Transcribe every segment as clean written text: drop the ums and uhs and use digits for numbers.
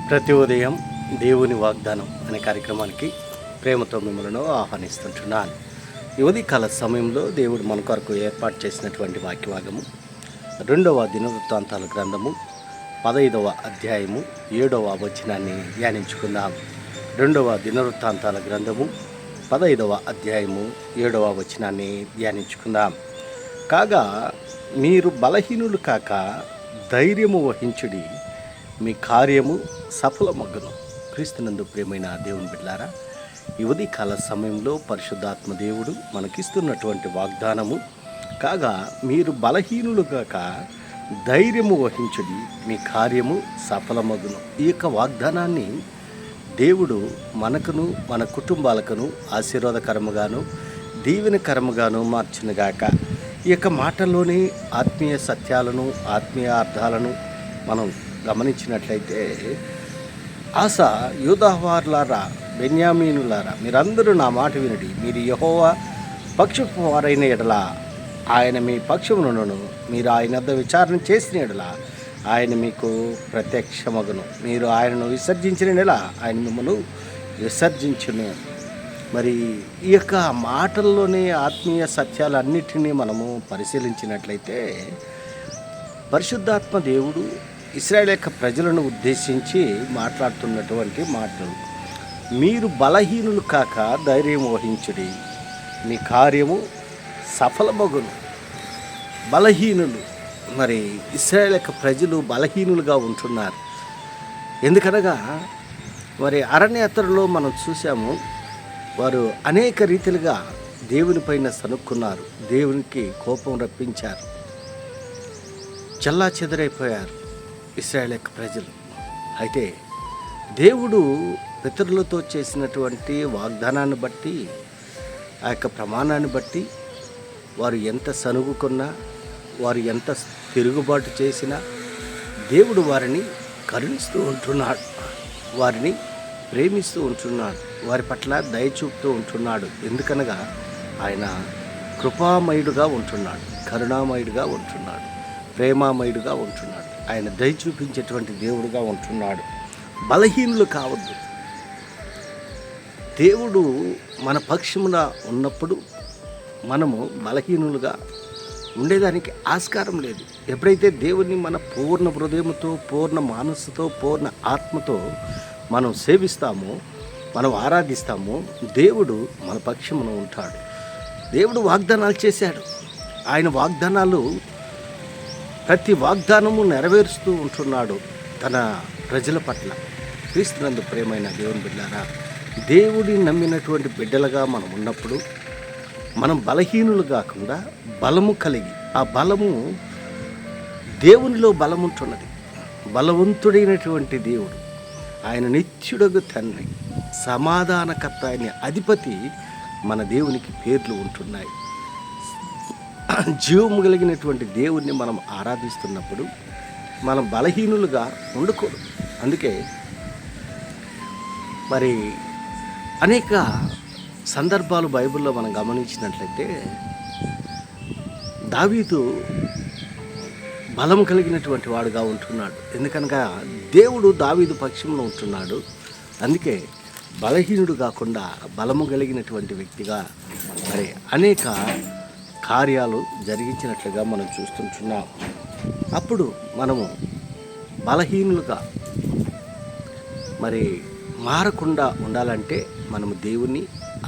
ప్రతి ఉదయం దేవుని వాగ్దానం అనే కార్యక్రమానికి ప్రేమతో మిమ్మల్ని ఆహ్వానిస్తుంటున్నాను. ఈ ఉదయకాల సమయంలో దేవుడు మన కొరకు ఏర్పాటు చేసినటువంటి వాక్యభాగము 2వ దినవృత్తాంతాల గ్రంథము 15వ అధ్యాయము 7వ వచనాన్ని ధ్యానించుకుందాం. 2వ దినవృత్తాంతాల గ్రంథము 15వ అధ్యాయము 7వ వచనాన్ని ధ్యానించుకుందాం. కాగా మీరు బలహీనులు కాక ధైర్యము వహించుడి, మీ కార్యము సఫలమగును. క్రీస్తునందు ప్రియమైన దేవుని బిడ్డలారా, ఈ ఉదయకాల సమయంలో పరిశుద్ధాత్మ దేవుడు మనకిస్తున్నటువంటి వాగ్దానము, కాగా మీరు బలహీనులు కాక ధైర్యము వహించుడి, మీ కార్యము సఫలమగును. ఈ యొక్క వాగ్దానాన్ని దేవుడు మనకును మన కుటుంబాలకును ఆశీర్వాదకరముగాను దీవెనకరముగాను మార్చునుగాక. ఈ యొక్క మాటల్లోని ఆత్మీయ సత్యాలను ఆత్మీయ అర్థాలను మనం గమనించినట్లయితే, ఆస యూదావారులారా బెన్యామీనులారా, మీరందరూ నా మాట వినుడి. మీరు యెహోవా పక్షపు వారైన ఎడల ఆయన మీ పక్షమును, మీరు ఆయన వద్ద విచారణ చేసిన ఎడల ఆయన మీకు ప్రత్యక్షమగును. మీరు ఆయనను విసర్జించిన ఎడల ఆయన మిమ్మల్ని విసర్జించును. మరి ఈ యొక్క మాటల్లోనే ఆత్మీయ సత్యాలన్నిటినీ మనము పరిశీలించినట్లయితే, పరిశుద్ధాత్మ దేవుడు ఇశ్రాయేలు యొక్క ప్రజలను ఉద్దేశించి మాట్లాడుతున్నటువంటి మాటలు, మీరు బలహీనులు కాక ధైర్యం వహించుడి, మీ కార్యము సఫలమగును. బలహీనులు, మరి ఇశ్రాయేలు యొక్క ప్రజలు బలహీనులుగా ఉంటున్నారు. ఎందుకనగా మరి అరణ్యయాత్రలో మనం చూసాము, వారు అనేక రీతిలుగా దేవునిపైన సనుక్కున్నారు, దేవునికి కోపం రప్పించారు, చల్లా చెదరైపోయారు ఇశ్రాయేలు యొక్క ప్రజలు. అయితే దేవుడు పితరులతో చేసినటువంటి వాగ్దానాన్ని బట్టి, ఆ యొక్క ప్రమాణాన్ని బట్టి వారు ఎంత సనుగుకున్నా, వారు ఎంత తిరుగుబాటు చేసినా దేవుడు వారిని కరుణిస్తూ ఉంటున్నాడు, వారిని ప్రేమిస్తూ ఉంటున్నాడు, వారి పట్ల దయ చూపుతూ ఉంటున్నాడు. ఎందుకనగా ఆయన కృపామయుడుగా ఉంటున్నాడు, కరుణామయుడుగా ఉంటున్నాడు, ప్రేమామయుడుగా ఉంటున్నాడు, ఆయన దయ చూపించేటువంటి దేవుడుగా ఉంటున్నాడు. బలహీనులు కావద్దు. దేవుడు మన పక్షమున ఉన్నప్పుడు మనము బలహీనులుగా ఉండేదానికి ఆస్కారం లేదు. ఎప్పుడైతే దేవుని మన పూర్ణ హృదయంతో, పూర్ణ మనస్సుతో, పూర్ణ ఆత్మతో మనం సేవిస్తామో, మనం ఆరాధిస్తామో, దేవుడు మన పక్షమున ఉంటాడు. దేవుడు వాగ్దానాలు చేశాడు. ఆయన వాగ్దానాలు, ప్రతి వాగ్దానము నెరవేరుస్తూ ఉంటున్నాడు తన ప్రజల పట్ల. క్రీస్తునందు ప్రియమైన దేవుని బిడ్డలారా, దేవుడిని నమ్మినటువంటి బిడ్డలుగా మనం ఉన్నప్పుడు మనం బలహీనులు కాకుండా బలము కలిగి, ఆ బలము దేవునిలో బలముంటున్నది. బలవంతుడైనటువంటి దేవుడు, ఆయన నిత్యుడగు తండ్రి, సమాధానకర్త, ఆయన అధిపతి, మన దేవునికి పేర్లు ఉంటున్నాయి. జీవము కలిగినటువంటి దేవుణ్ణి మనం ఆరాధిస్తున్నప్పుడు మనం బలహీనులుగా ఉండకూడదు. అందుకే మరి అనేక సందర్భాలు బైబిల్లో మనం గమనించినట్లయితే, దావీదు బలం కలిగినటువంటి వాడుగా ఉంటున్నాడు. ఎందుకనగా దేవుడు దావీదు పక్షంలో ఉంటున్నాడు. అందుకే బలహీనుడు కాకుండా బలము కలిగినటువంటి వ్యక్తిగా మరి అనేక కార్యాలు జరిగించినట్లుగా మనం చూస్తుంటున్నాం. అప్పుడు మనము బలహీనులుగా మరి మారకుండా ఉండాలంటే మనము దేవుణ్ణి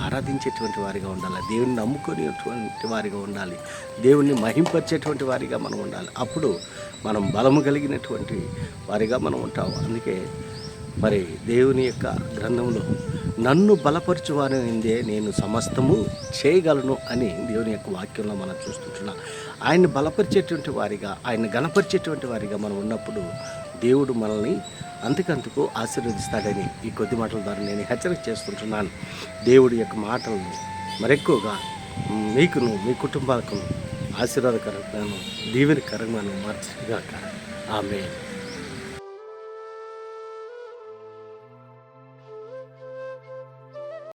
ఆరాధించేటువంటి వారిగా ఉండాలి, దేవుణ్ణి నమ్ముకునేటువంటి వారిగా ఉండాలి, దేవుణ్ణి మహింపరిచేటువంటి వారిగా మనం ఉండాలి. అప్పుడు మనం బలము కలిగినటువంటి వారిగా మనం ఉంటాం. అందుకే మరి దేవుని యొక్క గ్రంథంలో, నన్ను బలపరచువారిందే నేను సమస్తము చేయగలను అని దేవుని యొక్క వాక్యంలో మనం చూస్తుంటున్నాం. ఆయన్ని బలపరిచేటువంటి వారిగా, ఆయన గణపరిచేటువంటి వారిగా మనం ఉన్నప్పుడు దేవుడు మనల్ని అంతకంతకు ఆశీర్వదిస్తాడని ఈ కొద్ది మాటల ద్వారా నేను హెచ్చరిక చేస్తుంటున్నాను. దేవుడి యొక్క మాటలను మరెక్కువగా మీకును మీ కుటుంబాలకు ఆశీర్వాదకరంగాను దీవెనకరంగాను మార్చుగాక. ఆమేన్.